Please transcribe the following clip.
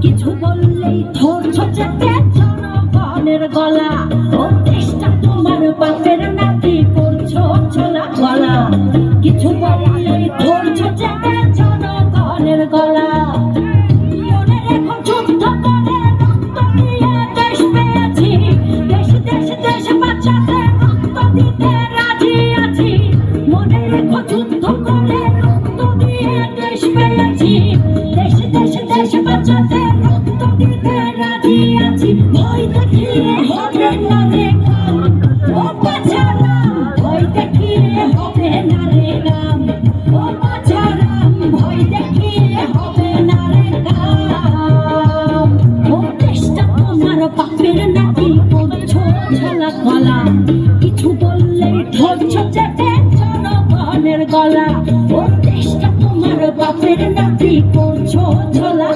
কিছু বললেই ধরছো চেপে জনগণের গলা। ও দেশটা তোমার বাপের নাতি, করছো ছোলা গলা। কিছু বললেই ধরছো চেপে জনগণের গলা। মনে রেখো যুদ্ধ করে রক্ত দিয়ে দেশ পেয়েছি, দেশ দেশ দেশ বাঁচাতে রক্ত দিতে রাজি আছি। মনে রেখো যুদ্ধ করে রক্ত দিয়ে দেশ পেয়েছি, দেশ দেশ দেশ বাঁচাতে রক্ত দিতে রাজি আছি। ভয় দেখিয়ে হবে না রে কাম, ও বাছারাম ভয় দেখিয়ে হবে না রে কাম, ও বাছারাম ভয় দেখিয়ে হবে না রে কাম। ও দেশটা তোমার বাপের নাতি, করছো ছোলা গলা। কিছু বললেই ধরছো চেপে জনগণের গলা। ও দেশটা তোমার বাপের নাতি, করছো ছোলা